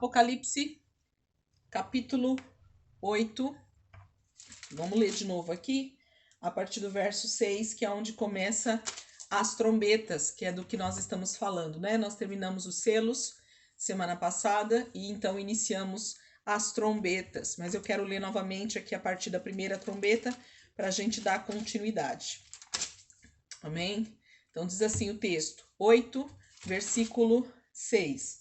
Apocalipse, capítulo 8. Vamos ler de novo aqui, a partir do verso 6, que é onde começa as trombetas, que é do que nós estamos falando, né? Nós terminamos os selos semana passada e então iniciamos as trombetas. Mas eu quero ler novamente aqui a partir da primeira trombeta para a gente dar continuidade. Amém? Então diz assim o texto, 8, versículo 6.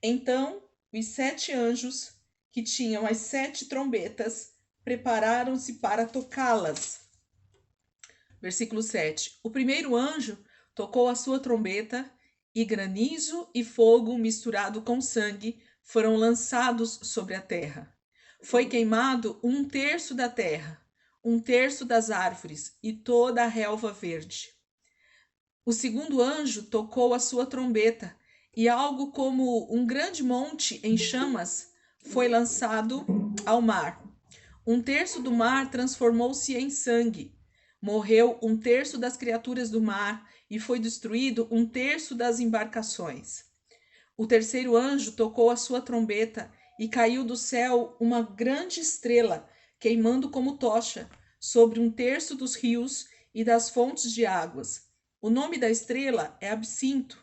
Então os 7 anjos que tinham as 7 trombetas prepararam-se para tocá-las. Versículo 7. O primeiro anjo tocou a sua trombeta e granizo e fogo misturado com sangue foram lançados sobre a terra. Foi queimado 1/3 da terra, 1/3 das árvores e toda a relva verde. O segundo anjo tocou a sua trombeta e algo como um grande monte em chamas foi lançado ao mar. 1/3 do mar transformou-se em sangue. Morreu 1/3 das criaturas do mar e foi destruído 1/3 das embarcações. O terceiro anjo tocou a sua trombeta e caiu do céu uma grande estrela, queimando como tocha, sobre 1/3 dos rios e das fontes de águas. O nome da estrela é Absinto,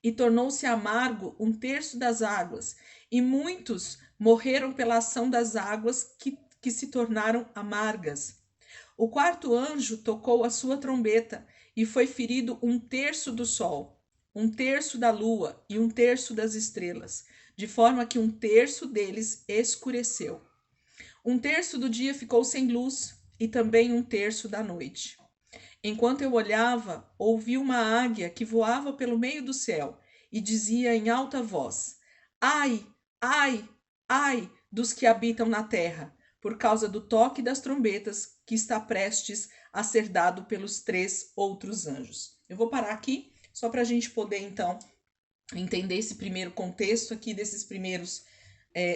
e tornou-se amargo 1/3 das águas, e muitos morreram pela ação das águas que se tornaram amargas. O quarto anjo tocou a sua trombeta, e foi ferido 1/3 do sol, 1/3 da lua e 1/3 das estrelas, de forma que 1/3 deles escureceu. 1/3 do dia ficou sem luz, e também 1/3 da noite. Enquanto eu olhava, ouvi uma águia que voava pelo meio do céu e dizia em alta voz: Ai, ai, ai dos que habitam na terra, por causa do toque das trombetas que está prestes a ser dado pelos 3 outros anjos. Eu vou parar aqui, só para a gente poder, então, entender esse primeiro contexto aqui desses primeiros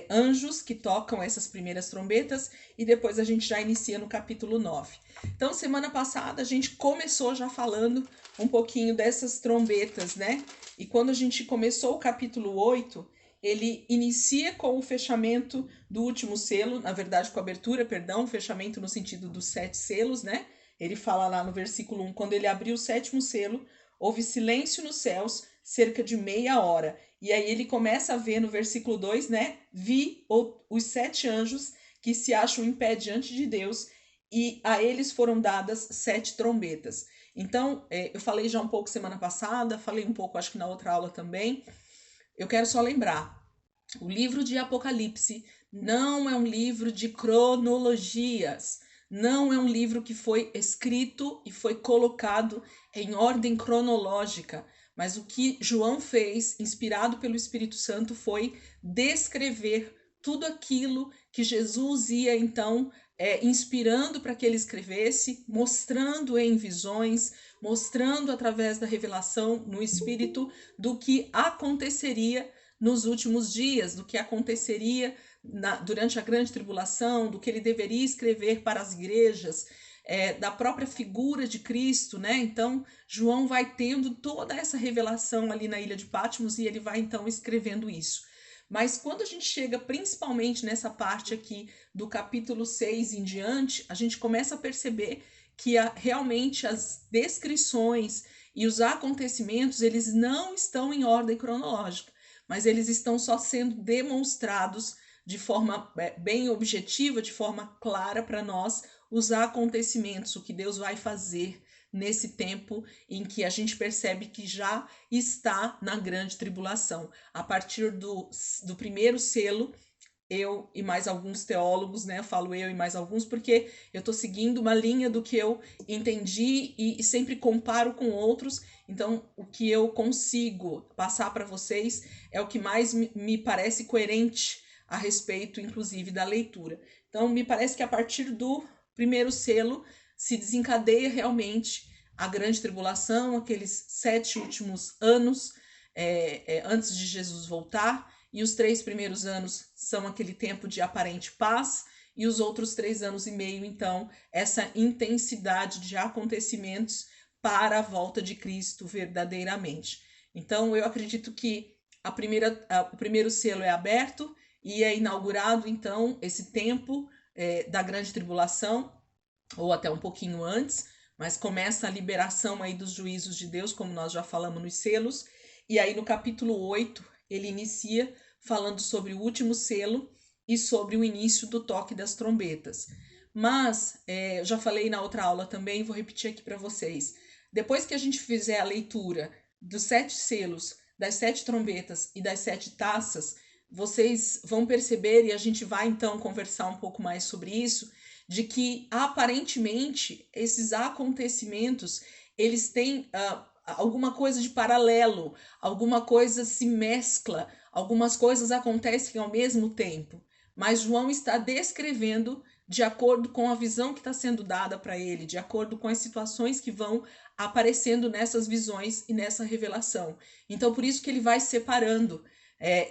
anjos que tocam essas primeiras trombetas, e depois a gente já inicia no capítulo 9. Então, semana passada a gente começou já falando um pouquinho dessas trombetas, né? E quando a gente começou o capítulo 8, ele inicia com o fechamento do último selo, na verdade com a abertura, perdão, fechamento no sentido dos 7 selos, né? Ele fala lá no versículo 1, quando ele abriu o 7º selo, houve silêncio nos céus, cerca de meia hora. E aí ele começa a ver no versículo 2, né? Vi os 7 anjos que se acham em pé diante de Deus, e a eles foram dadas 7 trombetas. Então, eu falei já um pouco semana passada, falei um pouco acho que na outra aula também. Eu quero só lembrar, o livro de Apocalipse não é um livro de cronologias, não é um livro que foi escrito e foi colocado em ordem cronológica, mas o que João fez, inspirado pelo Espírito Santo, foi descrever tudo aquilo que Jesus ia, então, inspirando para que ele escrevesse, mostrando em visões, mostrando através da revelação no Espírito do que aconteceria nos últimos dias, do que aconteceria durante a grande tribulação, do que ele deveria escrever para as igrejas, da própria figura de Cristo, né? Então, João vai tendo toda essa revelação ali na ilha de Patmos e ele vai então escrevendo isso. Mas quando a gente chega principalmente nessa parte aqui do capítulo 6 em diante, a gente começa a perceber que realmente as descrições e os acontecimentos, eles não estão em ordem cronológica, mas eles estão só sendo demonstrados de forma bem objetiva, de forma clara para nós, os acontecimentos, o que Deus vai fazer nesse tempo em que a gente percebe que já está na grande tribulação. A partir do primeiro selo, eu e mais alguns teólogos, né? Eu falo eu e mais alguns porque eu estou seguindo uma linha do que eu entendi e sempre comparo com outros. Então, o que eu consigo passar para vocês é o que mais me parece coerente a respeito, inclusive, da leitura. Então, me parece que a partir do primeiro selo se desencadeia realmente a grande tribulação, aqueles 7 últimos anos antes de Jesus voltar. E os 3 primeiros anos são aquele tempo de aparente paz, e os outros 3 anos e meio, então, essa intensidade de acontecimentos para a volta de Cristo verdadeiramente. Então, eu acredito que o primeiro selo é aberto e é inaugurado, então, esse tempo da grande tribulação, ou até um pouquinho antes, mas começa a liberação aí dos juízos de Deus, como nós já falamos nos selos, e aí no capítulo 8, ele inicia falando sobre o último selo e sobre o início do toque das trombetas. Mas, eu já falei na outra aula também, vou repetir aqui para vocês. Depois que a gente fizer a leitura dos 7 selos, das 7 trombetas e das 7 taças, vocês vão perceber, e a gente vai então conversar um pouco mais sobre isso, de que aparentemente esses acontecimentos eles têm alguma coisa de paralelo, alguma coisa se mescla, algumas coisas acontecem ao mesmo tempo, mas João está descrevendo de acordo com a visão que está sendo dada para ele, de acordo com as situações que vão aparecendo nessas visões e nessa revelação. Então, por isso que ele vai separando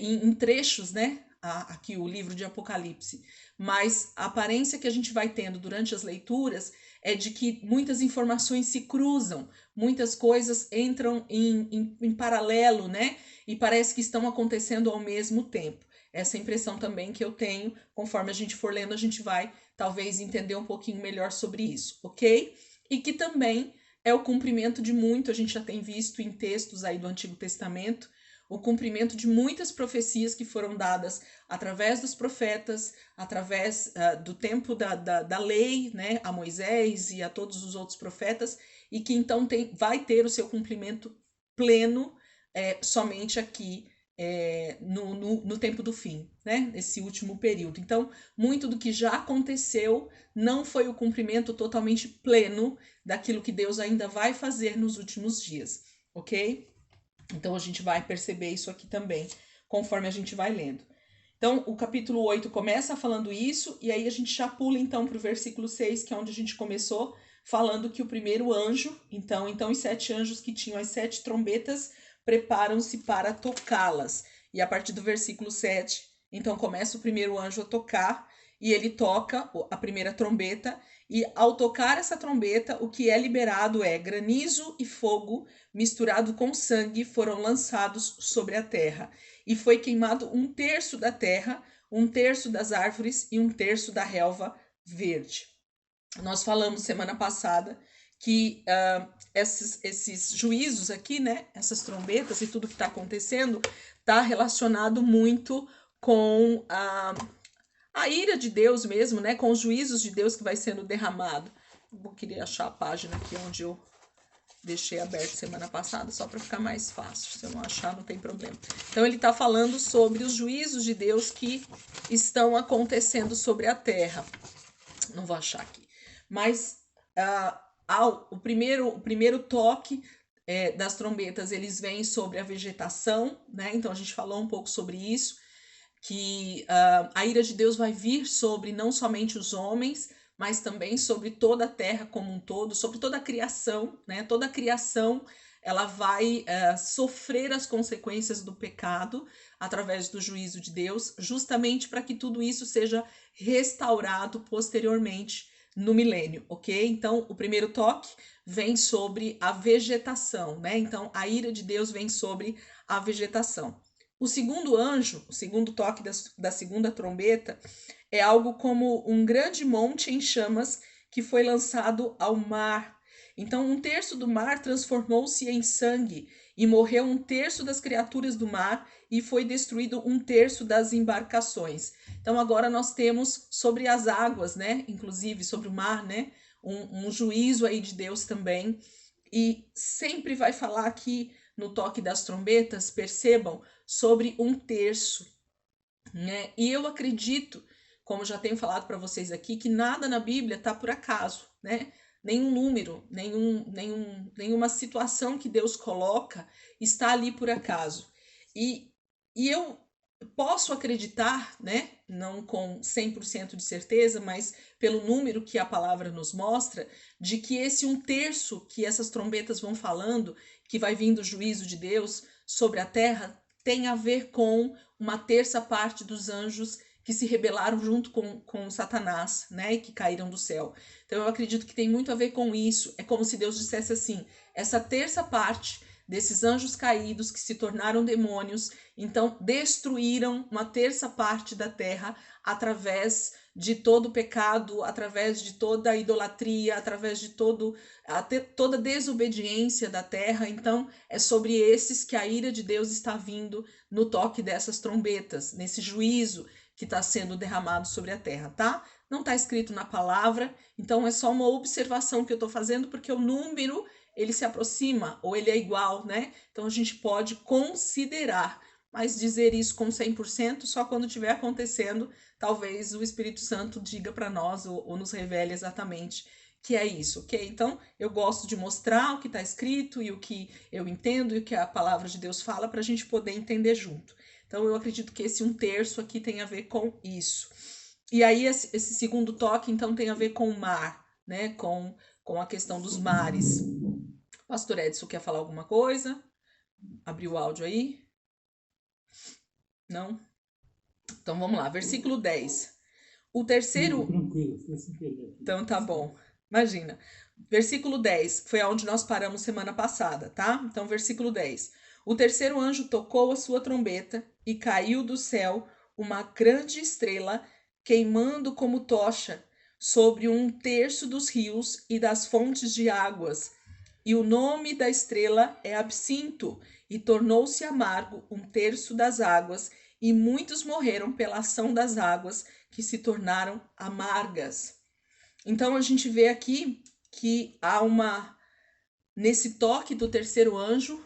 em trechos, né? Aqui o livro de Apocalipse, mas a aparência que a gente vai tendo durante as leituras é de que muitas informações se cruzam, muitas coisas entram em paralelo, né? E parece que estão acontecendo ao mesmo tempo. Essa impressão também que eu tenho, conforme a gente for lendo, a gente vai talvez entender um pouquinho melhor sobre isso, ok? E que também é o cumprimento de muito, a gente já tem visto em textos aí do Antigo Testamento, o cumprimento de muitas profecias que foram dadas através dos profetas, através do tempo da lei, né, a Moisés e a todos os outros profetas, e que então vai ter o seu cumprimento pleno somente aqui no tempo do fim, né, nesse último período. Então, muito do que já aconteceu não foi o cumprimento totalmente pleno daquilo que Deus ainda vai fazer nos últimos dias, ok? Então, a gente vai perceber isso aqui também, conforme a gente vai lendo. Então, o capítulo 8 começa falando isso, e aí a gente já pula, então, para o versículo 6, que é onde a gente começou, falando que o primeiro anjo, então os 7 anjos que tinham as 7 trombetas, preparam-se para tocá-las. E a partir do versículo 7, então começa o primeiro anjo a tocar, e ele toca a primeira trombeta, e ao tocar essa trombeta, o que é liberado é granizo e fogo misturado com sangue foram lançados sobre a terra. E foi queimado 1/3 da terra, 1/3 das árvores e 1/3 da relva verde. Nós falamos semana passada que esses juízos aqui, né, essas trombetas e tudo que está acontecendo, está relacionado muito com a ira de Deus mesmo, né, com os juízos de Deus que vai sendo derramado. Eu queria achar a página aqui onde eu deixei aberto semana passada, só para ficar mais fácil. Se eu não achar, não tem problema. Então, ele está falando sobre os juízos de Deus que estão acontecendo sobre a terra. Não vou achar aqui. Mas o primeiro toque das trombetas, eles vêm sobre a vegetação, né? Então, a gente falou um pouco sobre isso, que a ira de Deus vai vir sobre não somente os homens, mas também sobre toda a terra como um todo, sobre toda a criação, né? Toda a criação, ela vai sofrer as consequências do pecado através do juízo de Deus, justamente para que tudo isso seja restaurado posteriormente no milênio, ok? Então, o primeiro toque vem sobre a vegetação, né? Então, a ira de Deus vem sobre a vegetação. O segundo anjo, o segundo toque da segunda trombeta, é algo como um grande monte em chamas que foi lançado ao mar. Então, 1/3 do mar transformou-se em sangue e morreu 1/3 das criaturas do mar e foi destruído 1/3 das embarcações. Então, agora nós temos sobre as águas, né? Inclusive sobre o mar, né? Um juízo aí de Deus também. E sempre vai falar aqui no toque das trombetas, percebam, sobre 1/3, né? E eu acredito, como já tenho falado para vocês aqui, que nada na Bíblia está por acaso, né? Nenhum número, nenhuma situação que Deus coloca está ali por acaso. E eu posso acreditar, né? Não com 100% de certeza, mas pelo número que a palavra nos mostra, de que esse 1/3 que essas trombetas vão falando, que vai vindo o juízo de Deus sobre a terra, tem a ver com 1/3 parte dos anjos que se rebelaram junto com Satanás, né, e que caíram do céu. Então eu acredito que tem muito a ver com isso. É como se Deus dissesse assim: essa 1/3 parte desses anjos caídos que se tornaram demônios, então destruíram uma terça parte da terra através de todo o pecado, através de toda a idolatria, através de toda a desobediência da terra. Então é sobre esses que a ira de Deus está vindo no toque dessas trombetas, nesse juízo que está sendo derramado sobre a terra, tá? Não está escrito na palavra, então é só uma observação que eu estou fazendo, porque o número, ele se aproxima, ou ele é igual, né? Então a gente pode considerar, mas dizer isso com 100% só quando estiver acontecendo, talvez o Espírito Santo diga para nós, ou nos revele exatamente que é isso, ok? Então, eu gosto de mostrar o que está escrito e o que eu entendo e o que a palavra de Deus fala para a gente poder entender junto. Então, eu acredito que esse 1/3 aqui tem a ver com isso. E aí, esse segundo toque, então, tem a ver com o mar, né? Com a questão dos mares. Pastor Edson, quer falar alguma coisa? Abriu o áudio aí? Não? Então, vamos lá. Versículo 10. O terceiro... Tranquilo, foi sem querer. Então, tá bom. Imagina. Versículo 10, foi onde nós paramos semana passada, tá? Então, versículo 10. O terceiro anjo tocou a sua trombeta e caiu do céu uma grande estrela queimando como tocha sobre 1/3 dos rios e das fontes de águas. E o nome da estrela é Absinto, e tornou-se amargo 1/3 das águas, e muitos morreram pela ação das águas, que se tornaram amargas. Então a gente vê aqui que há nesse toque do terceiro anjo,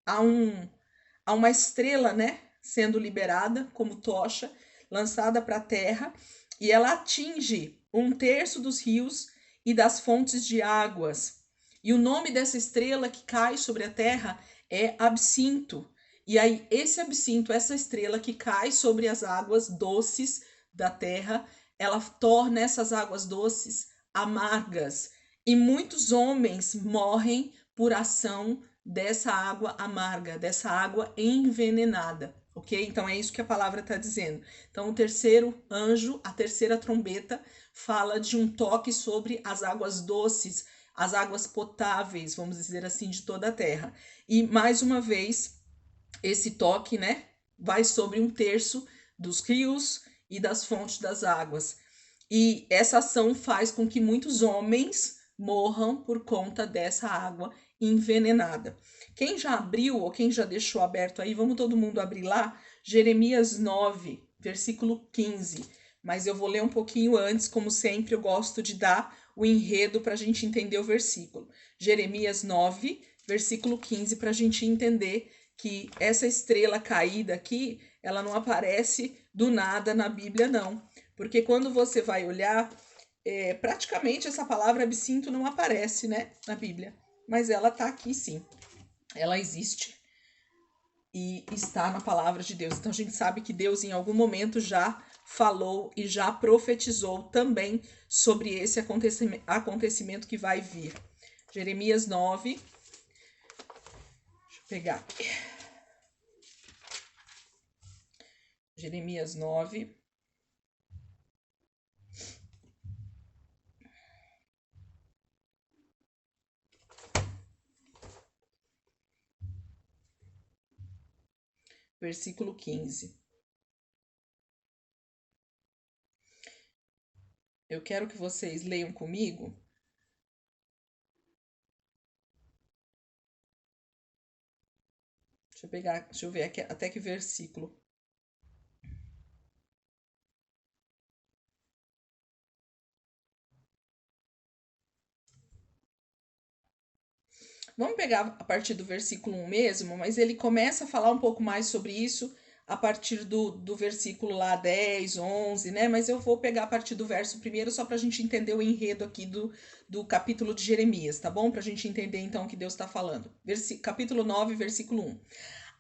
há uma estrela, né, sendo liberada como tocha, lançada para a terra, e ela atinge 1/3 dos rios e das fontes de águas. E o nome dessa estrela que cai sobre a terra é Absinto. E aí, esse Absinto, essa estrela que cai sobre as águas doces da terra, ela torna essas águas doces amargas. E muitos homens morrem por ação dessa água amarga, dessa água envenenada, ok? Então é isso que a palavra está dizendo. Então o terceiro anjo, a terceira trombeta, fala de um toque sobre as águas doces, as águas potáveis, vamos dizer assim, de toda a terra. E mais uma vez, esse toque, né, vai sobre 1/3 dos rios e das fontes das águas. E essa ação faz com que muitos homens morram por conta dessa água envenenada. Quem já abriu ou quem já deixou aberto aí, vamos todo mundo abrir lá, Jeremias 9, versículo 15. Mas eu vou ler um pouquinho antes, como sempre, eu gosto de dar o enredo para a gente entender o versículo. Jeremias 9, versículo 15, para a gente entender que essa estrela caída aqui, ela não aparece do nada na Bíblia, não. Porque quando você vai olhar, praticamente essa palavra absinto não aparece, né, na Bíblia. Mas ela está aqui sim. Ela existe e está na palavra de Deus. Então a gente sabe que Deus em algum momento já falou e já profetizou também sobre esse acontecimento que vai vir. Jeremias 9. Deixa eu pegar aqui. Jeremias 9. Versículo 15. Eu quero que vocês leiam comigo. Deixa eu ver aqui, até que versículo. Vamos pegar a partir do versículo 1 mesmo, mas ele começa a falar um pouco mais sobre isso a partir do versículo lá 10, 11, né? Mas eu vou pegar a partir do verso primeiro só para a gente entender o enredo aqui do capítulo de Jeremias, tá bom? Para a gente entender então o que Deus está falando. Capítulo 9, versículo 1.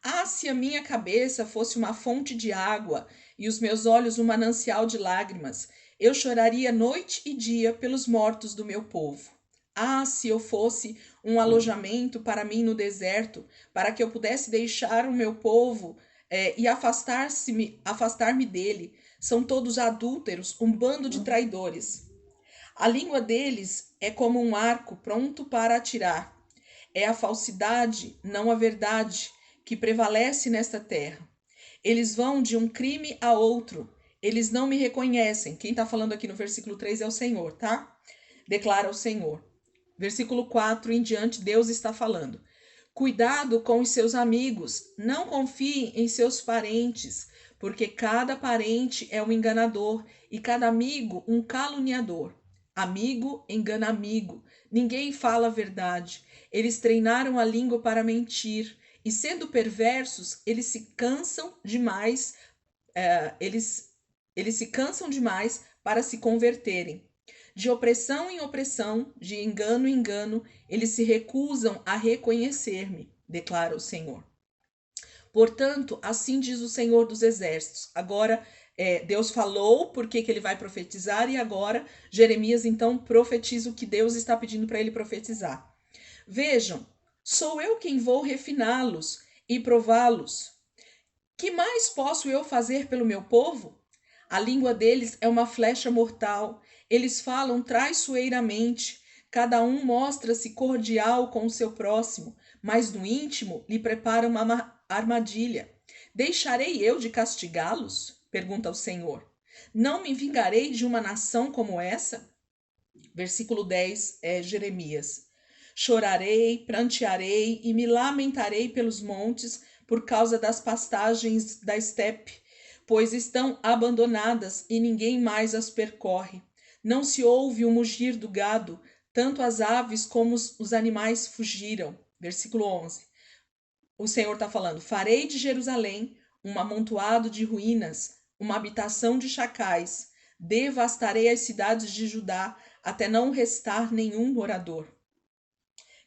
Ah, se a minha cabeça fosse uma fonte de água e os meus olhos um manancial de lágrimas, eu choraria noite e dia pelos mortos do meu povo. Ah, se eu fosse um alojamento para mim no deserto, para que eu pudesse deixar o meu povo e afastar-me dele. São todos adúlteros, um bando de traidores. A língua deles é como um arco pronto para atirar. É a falsidade, não a verdade, que prevalece nesta terra. Eles vão de um crime a outro. Eles não me reconhecem. Quem está falando aqui no versículo 3 é o Senhor, tá? Declara o Senhor. Versículo 4 em diante, Deus está falando. Cuidado com os seus amigos, não confie em seus parentes, porque cada parente é um enganador e cada amigo um caluniador. Amigo engana amigo, ninguém fala a verdade. Eles treinaram a língua para mentir e, sendo perversos, eles se cansam demais. Eles se cansam demais para se converterem. De opressão em opressão, de engano em engano, eles se recusam a reconhecer-me, declara o Senhor. Portanto, assim diz o Senhor dos Exércitos. Agora, Deus falou porque que ele vai profetizar e agora Jeremias então profetiza o que Deus está pedindo para ele profetizar. Vejam, sou eu quem vou refiná-los e prová-los. Que mais posso eu fazer pelo meu povo? A língua deles é uma flecha mortal. Eles falam traiçoeiramente. Cada um mostra-se cordial com o seu próximo, mas no íntimo lhe prepara uma armadilha. Deixarei eu de castigá-los? Pergunta o Senhor. Não me vingarei de uma nação como essa? Versículo 10 é Jeremias. Chorarei, prantearei e me lamentarei pelos montes por causa das pastagens da estepe, pois estão abandonadas e ninguém mais as percorre. Não se ouve o mugir do gado, tanto as aves como os animais fugiram. Versículo 11. O Senhor está falando: farei de Jerusalém um amontoado de ruínas, uma habitação de chacais. Devastarei as cidades de Judá até não restar nenhum morador.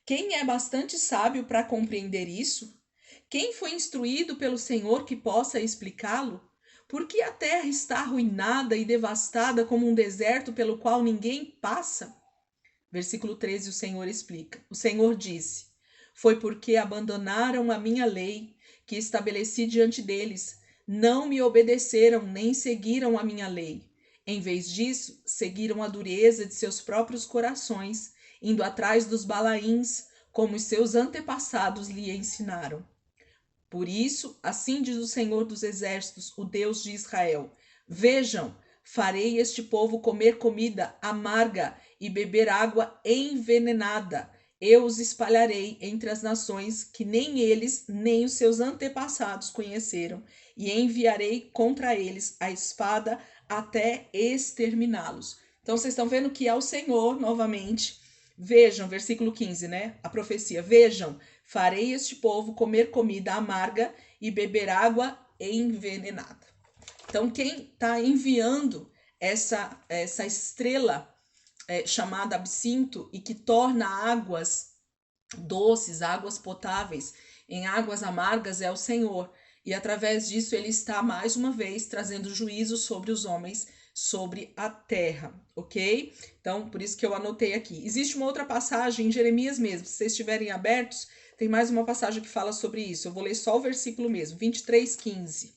Quem é bastante sábio para compreender isso? Quem foi instruído pelo Senhor que possa explicá-lo? Por que a terra está arruinada e devastada como um deserto pelo qual ninguém passa? Versículo 13, o Senhor explica. O Senhor disse: foi porque abandonaram a minha lei, que estabeleci diante deles. Não me obedeceram nem seguiram a minha lei. Em vez disso, seguiram a dureza de seus próprios corações, indo atrás dos balaíns, como os seus antepassados lhe ensinaram. Por isso, assim diz o Senhor dos Exércitos, o Deus de Israel: vejam, farei este povo comer comida amarga e beber água envenenada. Eu os espalharei entre as nações que nem eles nem os seus antepassados conheceram, e enviarei contra eles a espada até exterminá-los. Então, vocês estão vendo que é o Senhor, novamente. Vejam, versículo 15, né? A profecia. Vejam, farei este povo comer comida amarga e beber água envenenada. Então, quem está enviando essa estrela chamada absinto e que torna águas doces, águas potáveis, em águas amargas é o Senhor. E através disso ele está mais uma vez trazendo juízo sobre os homens, sobre a terra, ok? Então, por isso que eu anotei aqui. Existe uma outra passagem em Jeremias mesmo, se vocês estiverem abertos, tem mais uma passagem que fala sobre isso. Eu vou ler só o versículo mesmo, 23:15.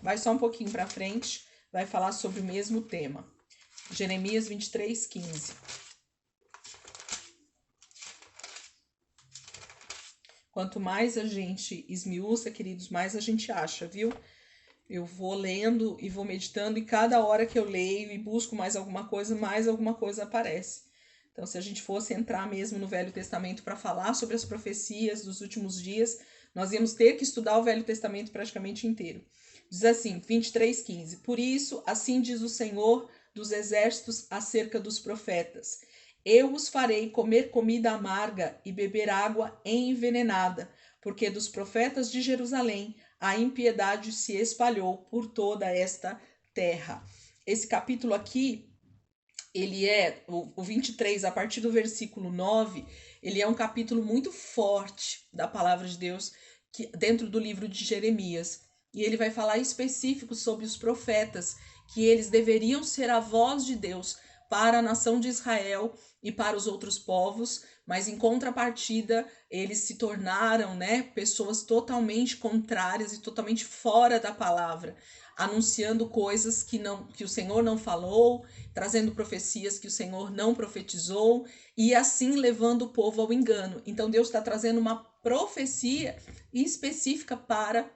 Vai só um pouquinho para frente, vai falar sobre o mesmo tema. Jeremias 23:15. Quanto mais a gente esmiuça, queridos, mais a gente acha, viu? Eu vou lendo e vou meditando, e cada hora que eu leio e busco mais alguma coisa aparece. Então, se a gente fosse entrar mesmo no Velho Testamento para falar sobre as profecias dos últimos dias, nós íamos ter que estudar o Velho Testamento praticamente inteiro. Diz assim, 23:15. Por isso, assim diz o Senhor dos Exércitos acerca dos profetas: eu os farei comer comida amarga e beber água envenenada, porque dos profetas de Jerusalém a impiedade se espalhou por toda esta terra. Esse capítulo aqui, ele é, o 23, a partir do versículo 9, ele é um capítulo muito forte da palavra de Deus dentro do livro de Jeremias. E ele vai falar específico sobre os profetas, que eles deveriam ser a voz de Deus para a nação de Israel e para os outros povos, mas em contrapartida eles se tornaram, pessoas totalmente contrárias e totalmente fora da palavra. anunciando coisas que o Senhor não falou, trazendo profecias que o Senhor não profetizou e assim levando o povo ao engano. Então Deus está trazendo uma profecia específica para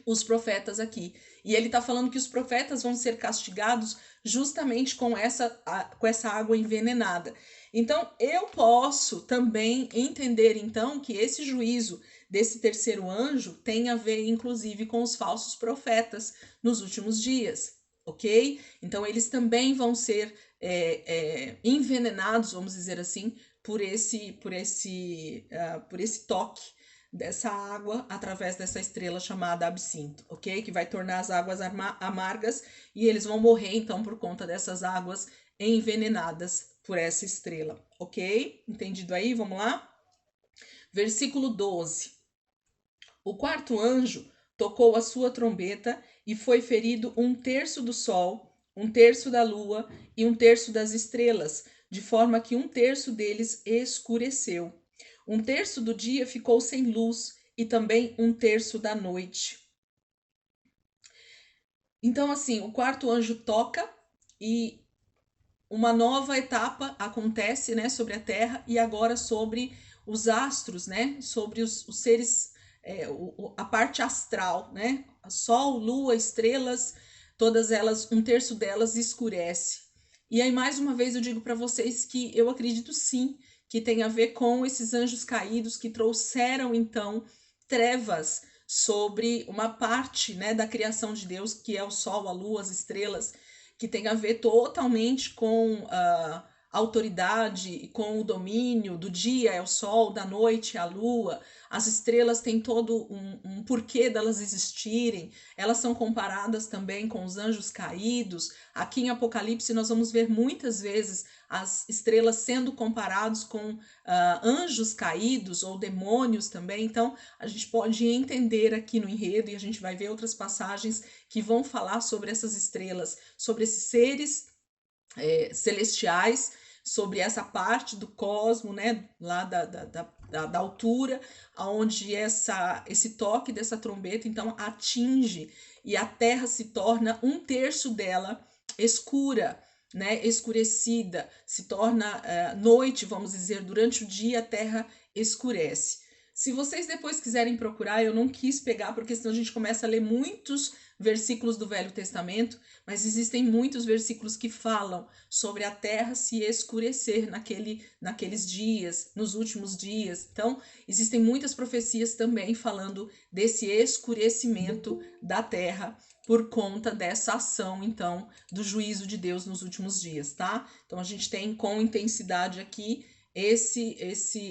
os profetas aqui. E ele está falando que os profetas vão ser castigados justamente com essa água envenenada. Então, eu posso também entender, então, que esse juízo desse terceiro anjo tem a ver, inclusive, com os falsos profetas nos últimos dias, ok? Então, eles também vão ser envenenados, vamos dizer assim, por esse toque dessa água através dessa estrela chamada absinto, ok? Que vai tornar as águas amargas e eles vão morrer então por conta dessas águas envenenadas por essa estrela, ok? Entendido aí? Vamos lá? Versículo 12. O quarto anjo tocou a sua trombeta e foi ferido 1/3 do sol, 1/3 da lua e 1/3 das estrelas, de forma que 1/3 deles escureceu. 1/3 do dia ficou sem luz e também 1/3 da noite. Então, assim, o quarto anjo toca e uma nova etapa acontece, né, sobre a Terra e agora sobre os astros, né, sobre os seres, a parte astral, né, Sol, Lua, estrelas, todas elas, 1/3 delas escurece. E aí, mais uma vez, eu digo para vocês que eu acredito sim que tem a ver com esses anjos caídos que trouxeram, então, trevas sobre uma parte, né, da criação de Deus, que é o Sol, a Lua, as estrelas, que tem a ver totalmente com a autoridade, com o domínio do dia é o sol, da noite é a lua, as estrelas têm todo um porquê delas existirem, elas são comparadas também com os anjos caídos. Aqui em Apocalipse nós vamos ver muitas vezes as estrelas sendo comparados com anjos caídos ou demônios também. Então a gente pode entender aqui no enredo e a gente vai ver outras passagens que vão falar sobre essas estrelas, sobre esses seres celestiais, sobre essa parte do cosmo, né, lá da altura, onde esse toque dessa trombeta, então, atinge e a terra se torna 1/3 dela escura, né, escurecida, se torna noite, vamos dizer, durante o dia a terra escurece. Se vocês depois quiserem procurar, eu não quis pegar, porque senão a gente começa a ler muitos versículos do Velho Testamento, mas existem muitos versículos que falam sobre a terra se escurecer naqueles dias, nos últimos dias. Então, existem muitas profecias também falando desse escurecimento da terra por conta dessa ação, então, do juízo de Deus nos últimos dias, tá? Então, a gente tem com intensidade aqui esse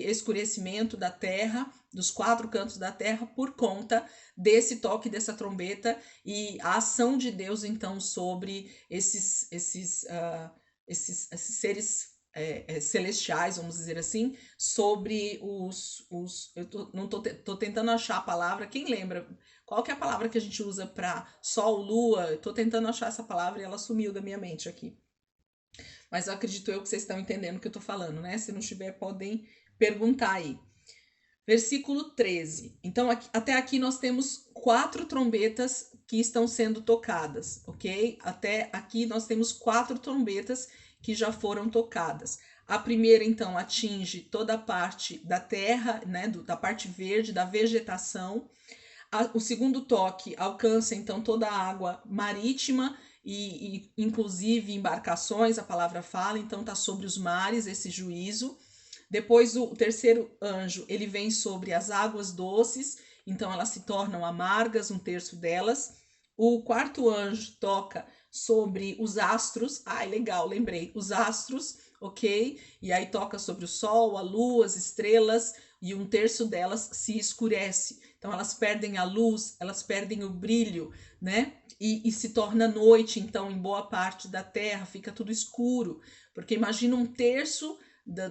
escurecimento da terra, dos 4 cantos da terra, por conta desse toque dessa trombeta e a ação de Deus, então, sobre esses seres celestiais, vamos dizer assim, sobre não tô tentando achar a palavra, quem lembra? Qual que é a palavra que a gente usa para sol, lua? Tô tentando achar essa palavra e ela sumiu da minha mente aqui. Mas eu acredito que vocês estão entendendo o que eu tô falando, né? Se não estiver, podem perguntar aí. Versículo 13. Então, até aqui nós temos 4 trombetas que estão sendo tocadas, ok? Até aqui nós temos 4 trombetas que já foram tocadas. A primeira, então, atinge toda a parte da terra, né? Da parte verde, da vegetação. O segundo toque alcança, então, toda a água marítima e inclusive embarcações, a palavra fala, então está sobre os mares esse juízo. Depois o terceiro anjo, ele vem sobre as águas doces, então elas se tornam amargas, 1/3 delas. O quarto anjo toca sobre os astros, legal, lembrei, os astros, ok? E aí toca sobre o sol, a lua, as estrelas, e 1/3 delas se escurece. Então elas perdem a luz, elas perdem o brilho, né? E se torna noite, então, em boa parte da terra, fica tudo escuro, porque imagina 1/3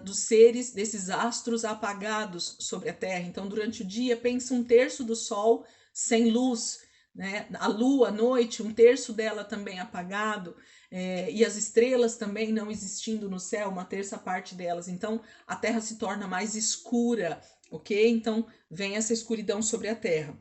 dos seres, desses astros apagados sobre a Terra. Então, durante o dia, pensa 1/3 do Sol sem luz, né? A Lua, à noite, 1/3 dela também apagado, e as estrelas também não existindo no céu, 1/3 parte delas. Então, a Terra se torna mais escura, ok? Então, vem essa escuridão sobre a Terra.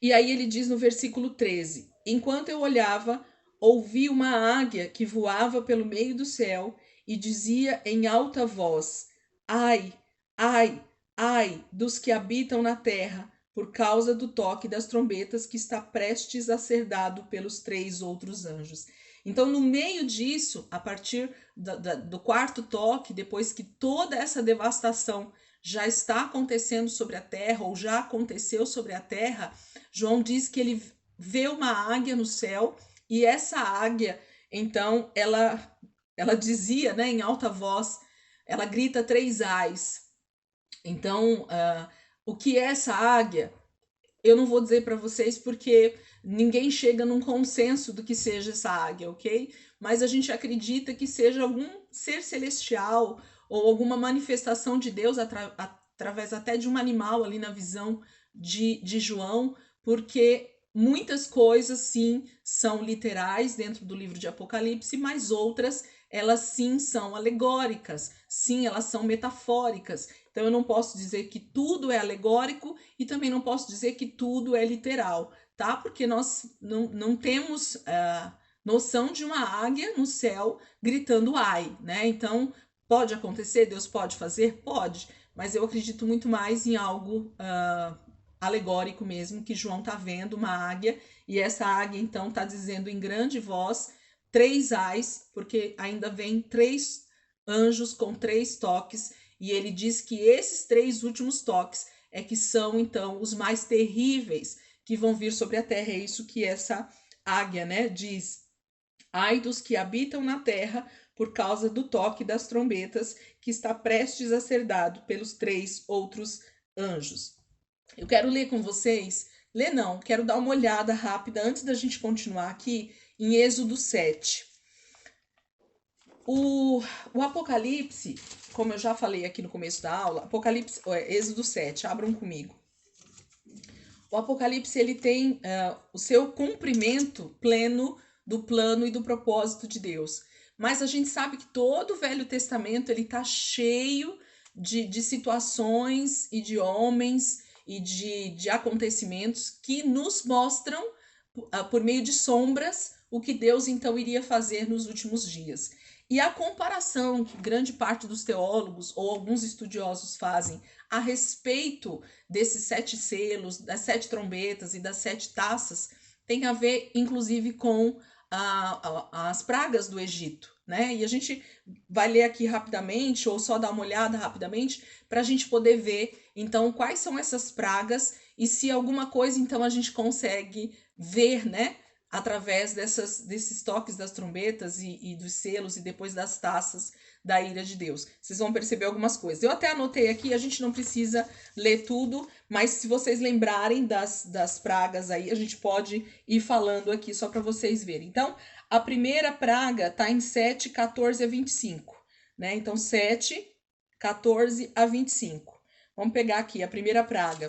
E aí ele diz no versículo 13: Enquanto eu olhava, ouvi uma águia que voava pelo meio do céu e dizia em alta voz: Ai, ai, ai dos que habitam na terra, por causa do toque das trombetas que está prestes a ser dado pelos 3 outros anjos. Então, no meio disso, a partir do quarto toque, depois que toda essa devastação já está acontecendo sobre a terra, ou já aconteceu sobre a terra, João diz que ele vê uma águia no céu, e essa águia, então, ela dizia, né, em alta voz, ela grita 3 ais. Então, o que é essa águia? Eu não vou dizer para vocês porque ninguém chega num consenso do que seja essa águia, ok? Mas a gente acredita que seja algum ser celestial ou alguma manifestação de Deus através até de um animal ali na visão de João, porque muitas coisas sim são literais dentro do livro de Apocalipse, mas outras elas sim são alegóricas, sim elas são metafóricas. Então eu não posso dizer que tudo é alegórico e também não posso dizer que tudo é literal, tá? Porque nós não temos noção de uma águia no céu gritando ai, né? Então pode acontecer, Deus pode fazer? Pode, mas eu acredito muito mais em algo alegórico mesmo, que João tá vendo uma águia, e essa águia então tá dizendo em grande voz 3 ais, porque ainda vem 3 anjos com 3 toques, e ele diz que esses 3 últimos toques é que são então os mais terríveis que vão vir sobre a terra. É isso que essa águia, né, diz. Ai dos que habitam na terra por causa do toque das trombetas que está prestes a ser dado pelos 3 outros anjos. Eu quero ler com vocês, ler não, quero dar uma olhada rápida antes da gente continuar aqui em Êxodo 7. O Apocalipse, como eu já falei aqui no começo da aula, Êxodo 7, abram comigo. O Apocalipse ele tem o seu cumprimento pleno do plano e do propósito de Deus. Mas a gente sabe que todo o Velho Testamento ele está cheio de situações e de homens e de acontecimentos que nos mostram, por meio de sombras, o que Deus então iria fazer nos últimos dias. E a comparação que grande parte dos teólogos ou alguns estudiosos fazem a respeito desses 7 selos, das 7 trombetas e das 7 taças, tem a ver, inclusive, com as pragas do Egito, né? E a gente vai ler aqui rapidamente, ou só dar uma olhada rapidamente, para a gente poder ver, então, quais são essas pragas e se alguma coisa, então, a gente consegue ver, né? Através desses toques das trombetas e dos selos e depois das taças da ira de Deus. Vocês vão perceber algumas coisas. Eu até anotei aqui, a gente não precisa ler tudo, mas se vocês lembrarem das pragas aí, a gente pode ir falando aqui só para vocês verem. Então, a primeira praga está em 7, 14 a 25, né? Então, 7, 14 a 25. Vamos pegar aqui a primeira praga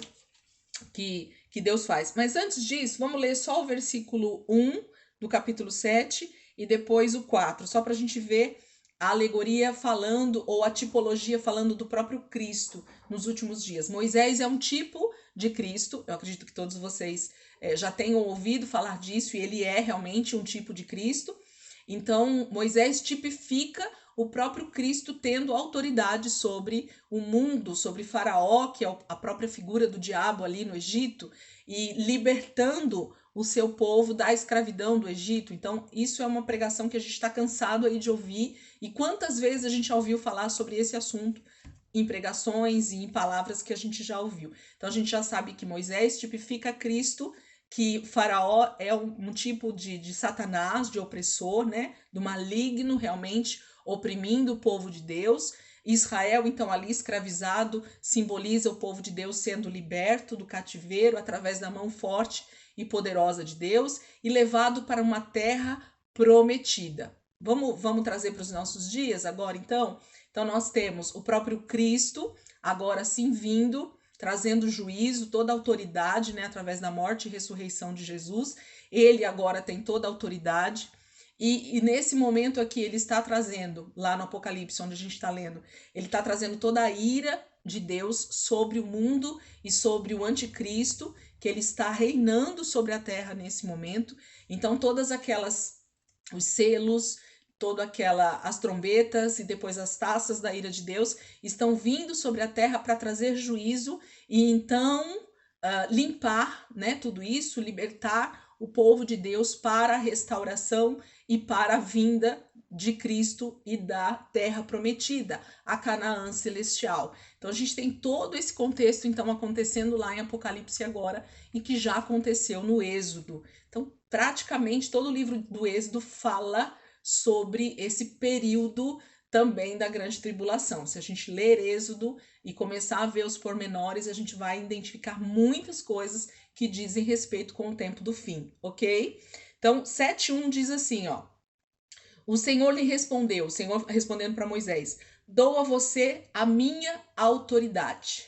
que Deus faz. Mas antes disso, vamos ler só o versículo 1 do capítulo 7 e depois o 4, só para a gente ver a alegoria falando, ou a tipologia falando do próprio Cristo nos últimos dias. Moisés é um tipo de Cristo, eu acredito que todos vocês já tenham ouvido falar disso, e ele é realmente um tipo de Cristo. Então, Moisés tipifica o próprio Cristo tendo autoridade sobre o mundo, sobre Faraó, que é a própria figura do diabo ali no Egito, e libertando o seu povo da escravidão do Egito. Então, isso é uma pregação que a gente está cansado aí de ouvir. E quantas vezes a gente já ouviu falar sobre esse assunto em pregações e em palavras que a gente já ouviu. Então, a gente já sabe que Moisés tipifica Cristo, que Faraó é um tipo de Satanás, de opressor, né? Do maligno, realmente oprimindo o povo de Deus. Israel, então, ali escravizado, simboliza o povo de Deus sendo liberto do cativeiro através da mão forte e poderosa de Deus e levado para uma terra prometida. Vamos trazer para os nossos dias agora, então? Então, nós temos o próprio Cristo, agora sim vindo, trazendo juízo, toda a autoridade, né, através da morte e ressurreição de Jesus. Ele agora tem toda a autoridade. E nesse momento aqui, ele está trazendo, lá no Apocalipse, onde a gente está lendo, ele está trazendo toda a ira de Deus sobre o mundo e sobre o anticristo, que ele está reinando sobre a terra nesse momento. Então, os selos, as trombetas e depois as taças da ira de Deus estão vindo sobre a terra para trazer juízo e então limpar, né, tudo isso, libertar o povo de Deus para a restauração e para a vinda de Cristo e da terra prometida, a Canaã celestial. Então a gente tem todo esse contexto então acontecendo lá em Apocalipse agora e que já aconteceu no Êxodo. Então praticamente todo o livro do Êxodo fala sobre esse período também da grande tribulação. Se a gente ler Êxodo e começar a ver os pormenores, a gente vai identificar muitas coisas que dizem respeito com o tempo do fim, ok? Então, 7:1 diz assim, ó. O Senhor lhe respondeu, o Senhor respondendo para Moisés, dou a você a minha autoridade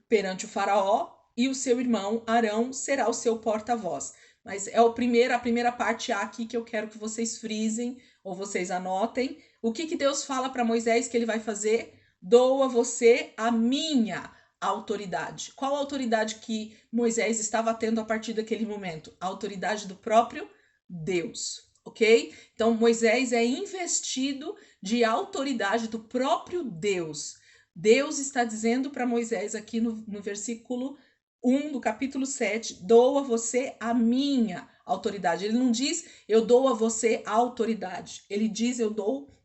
perante o faraó e o seu irmão Arão será o seu porta-voz. Mas é a primeira parte aqui que eu quero que vocês frisem ou vocês anotem. O que Deus fala para Moisés que ele vai fazer? Dou a você a minha autoridade. Qual a autoridade que Moisés estava tendo a partir daquele momento? A autoridade do próprio Deus, ok? Então Moisés é investido de autoridade do próprio Deus. Deus está dizendo para Moisés aqui no versículo 1 do capítulo 7, dou a você a minha autoridade. Ele não diz, eu dou a você a autoridade. Ele diz, eu dou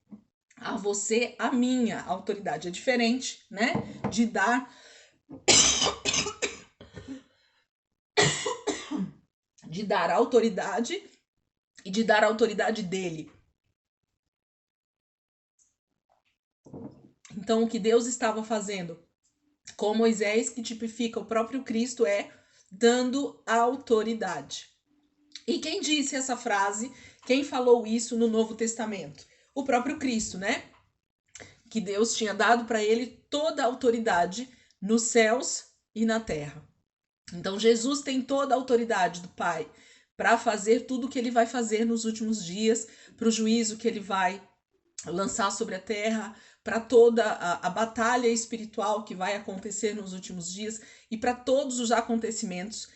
a você a minha autoridade. É diferente, né? De dar... de dar autoridade e de dar a autoridade dele. Então, o que Deus estava fazendo com Moisés, que tipifica o próprio Cristo, é dando autoridade. E quem disse essa frase? Quem falou isso no Novo Testamento? O próprio Cristo, né? Que Deus tinha dado para ele toda a autoridade nos céus e na terra. Então, Jesus tem toda a autoridade do Pai para fazer tudo o que ele vai fazer nos últimos dias, para o juízo que ele vai lançar sobre a terra, para toda a batalha espiritual que vai acontecer nos últimos dias e para todos os acontecimentos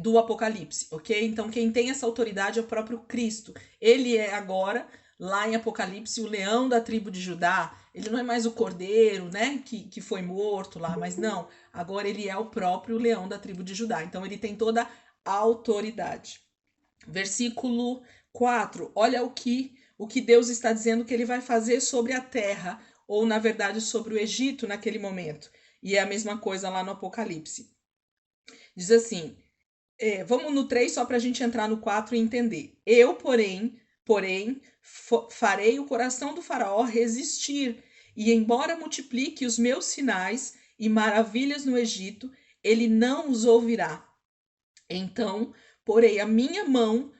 do Apocalipse, ok? Então, quem tem essa autoridade é o próprio Cristo. Ele é agora, lá em Apocalipse, o leão da tribo de Judá. Ele não é mais o cordeiro, né, que foi morto lá, mas não. Agora ele é o próprio leão da tribo de Judá. Então, ele tem toda a autoridade. Versículo 4. Olha o que Deus está dizendo que ele vai fazer sobre a terra, ou na verdade sobre o Egito naquele momento. E é a mesma coisa lá no Apocalipse. Diz assim, vamos no 3 só para a gente entrar no 4 e entender. Eu, porém, farei o coração do faraó resistir, e embora multiplique os meus sinais e maravilhas no Egito, ele não os ouvirá. Então, porei a minha mão